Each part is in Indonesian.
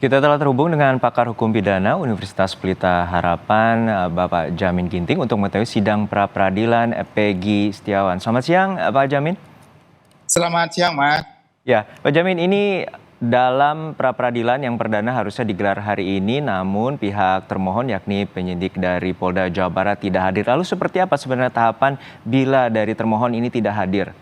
Kita telah terhubung dengan pakar hukum pidana Universitas Pelita Harapan, Bapak Jamin Ginting untuk mengetahui sidang pra-peradilan Peggy Setiawan. Selamat siang, Pak Jamin. Selamat siang, Mas. Ya, Pak Jamin, ini dalam pra-peradilan yang perdana harusnya digelar hari ini, namun pihak termohon yakni penyidik dari Polda Jawa Barat tidak hadir. Lalu seperti apa sebenarnya tahapan bila dari termohon ini tidak hadir?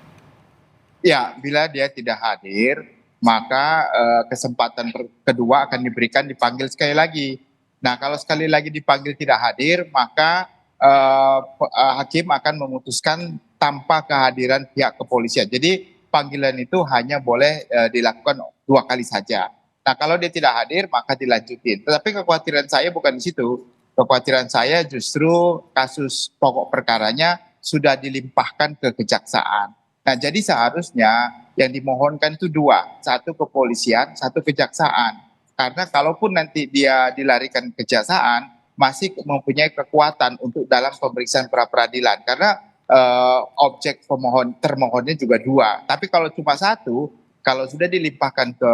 Ya, bila dia tidak hadir, maka kesempatan kedua akan diberikan dipanggil sekali lagi. Nah, kalau sekali lagi dipanggil tidak hadir, maka hakim akan memutuskan tanpa kehadiran pihak kepolisian. Jadi panggilan itu hanya boleh dilakukan 2 kali saja. Nah, kalau dia tidak hadir, maka dilanjutin. Tetapi kekhawatiran saya bukan di situ. Kekhawatiran saya justru kasus pokok perkaranya sudah dilimpahkan ke kejaksaan. Nah, jadi seharusnya yang dimohonkan itu 2, satu kepolisian, satu kejaksaan. Karena kalaupun nanti dia dilarikan ke kejaksaan, masih mempunyai kekuatan untuk dalam pemeriksaan pra-peradilan. Karena objek termohonnya juga 2. Tapi kalau cuma satu, kalau sudah dilimpahkan ke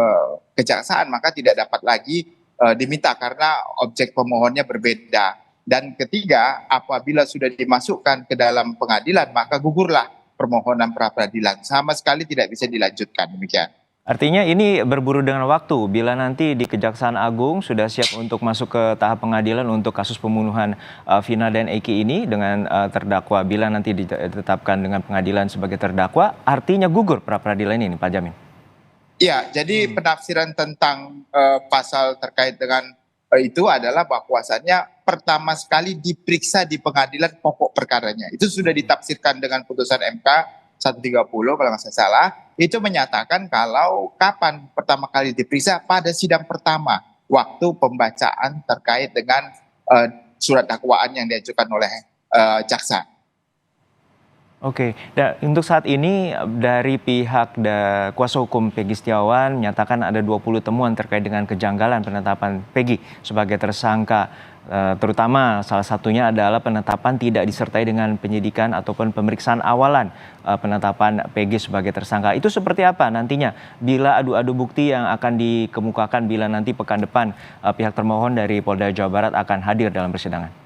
kejaksaan, maka tidak dapat lagi diminta karena objek pemohonnya berbeda. Dan ketiga, apabila sudah dimasukkan ke dalam pengadilan, maka gugurlah permohonan pra-peradilan, sama sekali tidak bisa dilanjutkan, demikian. Artinya ini berburu dengan waktu. Bila nanti di Kejaksaan Agung sudah siap untuk masuk ke tahap pengadilan untuk kasus pembunuhan Vina dan Eki ini dengan terdakwa, bila nanti ditetapkan dengan pengadilan sebagai terdakwa, artinya gugur pra-peradilan ini, Pak Jamin? Ya, jadi penafsiran tentang pasal terkait dengan itu adalah bahwasannya pertama sekali diperiksa di pengadilan pokok perkaranya. Itu sudah ditafsirkan dengan putusan MK 130 kalau nggak salah. Itu menyatakan kalau kapan pertama kali diperiksa pada sidang pertama, waktu pembacaan terkait dengan surat dakwaan yang diajukan oleh jaksa. Oke, untuk saat ini dari pihak kuasa hukum Peggy Setiawan menyatakan ada 20 temuan terkait dengan kejanggalan penetapan Peggy sebagai tersangka. Terutama salah satunya adalah penetapan tidak disertai dengan penyidikan ataupun pemeriksaan awalan penetapan Peggy sebagai tersangka. Itu seperti apa nantinya bila adu-adu bukti yang akan dikemukakan bila nanti pekan depan pihak termohon dari Polda Jawa Barat akan hadir dalam persidangan?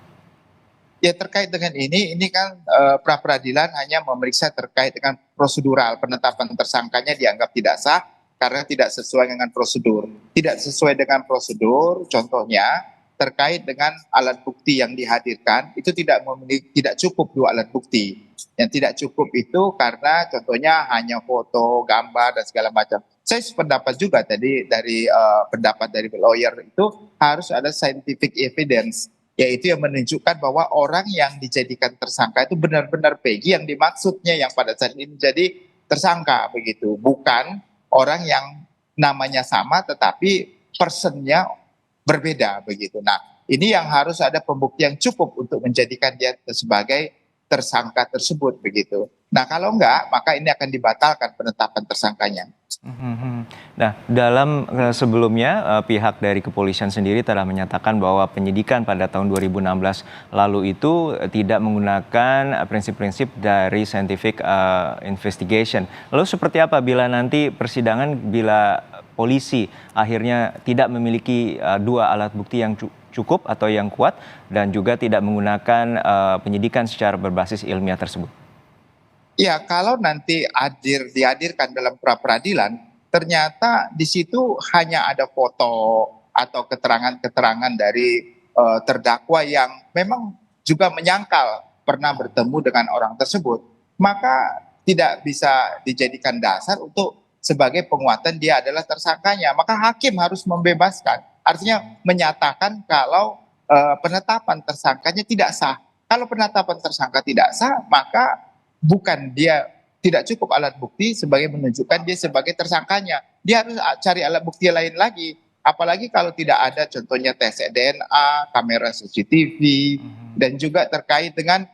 Ya, terkait dengan ini kan pra-peradilan hanya memeriksa terkait dengan prosedural, penetapan tersangkanya dianggap tidak sah karena tidak sesuai dengan prosedur. Tidak sesuai dengan prosedur, contohnya terkait dengan alat bukti yang dihadirkan itu tidak cukup 2 alat bukti. Yang tidak cukup itu karena contohnya hanya foto, gambar dan segala macam. Saya sependapat juga tadi dari pendapat dari lawyer itu harus ada scientific evidence, yaitu yang menunjukkan bahwa orang yang dijadikan tersangka itu benar-benar Peggy yang dimaksudnya yang pada saat ini menjadi tersangka begitu, bukan orang yang namanya sama tetapi personnya berbeda begitu. Nah, ini yang harus ada pembuktian cukup untuk menjadikan dia sebagai tersangka tersebut begitu. Nah, kalau enggak, maka ini akan dibatalkan penetapan tersangkanya. Nah, dalam sebelumnya pihak dari kepolisian sendiri telah menyatakan bahwa penyidikan pada tahun 2016 lalu itu tidak menggunakan prinsip-prinsip dari scientific investigation. Lalu seperti apa bila nanti persidangan bila polisi akhirnya tidak memiliki 2 alat bukti yang cukup atau yang kuat dan juga tidak menggunakan penyidikan secara berbasis ilmiah tersebut? Ya, kalau nanti dihadirkan dalam pra-peradilan, ternyata di situ hanya ada foto atau keterangan-keterangan dari terdakwa yang memang juga menyangkal pernah bertemu dengan orang tersebut, maka tidak bisa dijadikan dasar untuk sebagai penguatan dia adalah tersangkanya. Maka hakim harus membebaskan, artinya menyatakan kalau penetapan tersangkanya tidak sah. Kalau penetapan tersangka tidak sah, maka bukan dia tidak cukup alat bukti sebagai menunjukkan dia sebagai tersangkanya. Dia harus cari alat bukti lain lagi. Apalagi kalau tidak ada contohnya tes DNA, kamera CCTV, dan juga terkait dengan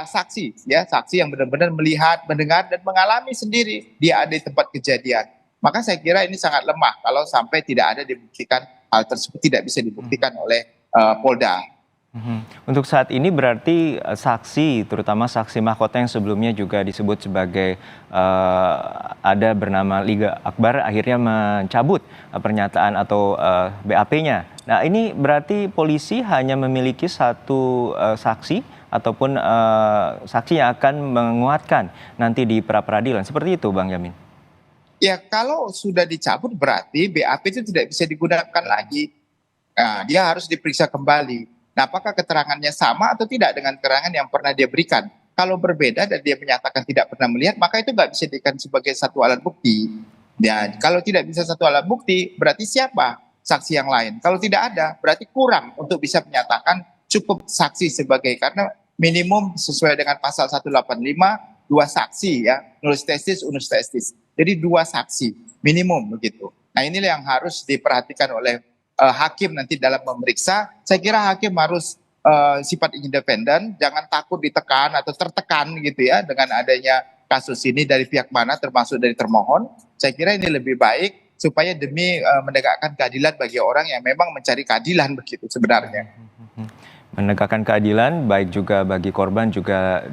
saksi, ya saksi yang benar-benar melihat, mendengar dan mengalami sendiri dia ada di tempat kejadian. Maka saya kira ini sangat lemah kalau sampai tidak ada dibuktikan hal tersebut tidak bisa dibuktikan oleh Polda. Untuk saat ini berarti saksi, terutama saksi mahkota yang sebelumnya juga disebut sebagai ada bernama Liga Akbar akhirnya mencabut pernyataan atau BAP-nya. Nah, ini berarti polisi hanya memiliki satu saksi ataupun saksi yang akan menguatkan nanti di pra-peradilan. Seperti itu, Bang Yamin. Ya, kalau sudah dicabut berarti BAP itu tidak bisa digunakan lagi. Nah, dia harus diperiksa kembali. Nah, apakah keterangannya sama atau tidak dengan keterangan yang pernah dia berikan? Kalau berbeda dan dia menyatakan tidak pernah melihat, maka itu nggak bisa dijadikan sebagai satu alat bukti. Dan kalau tidak bisa satu alat bukti, berarti siapa saksi yang lain? Kalau tidak ada, berarti kurang untuk bisa menyatakan cukup saksi sebagai, karena minimum sesuai dengan pasal 185, dua saksi ya, nullis testis, unus testis. Jadi dua saksi minimum begitu. Nah, inilah yang harus diperhatikan oleh hakim nanti dalam memeriksa. Saya kira hakim harus sifat independen, jangan takut ditekan atau tertekan gitu ya dengan adanya kasus ini dari pihak mana, termasuk dari termohon. Saya kira ini lebih baik supaya demi menegakkan keadilan bagi orang yang memang mencari keadilan begitu sebenarnya. Menegakkan keadilan baik juga bagi korban juga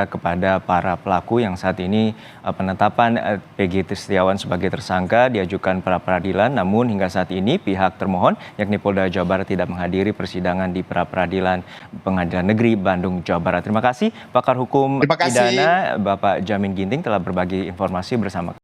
kepada para pelaku yang saat ini penetapan Peggy Setiawan sebagai tersangka diajukan pra peradilan, namun hingga saat ini pihak termohon yakni Polda Jawa Barat tidak menghadiri persidangan di pra peradilan Pengadilan Negeri Bandung, Jawa Barat. Terima kasih pakar hukum pidana Bapak Jamin Ginting telah berbagi informasi bersama kami.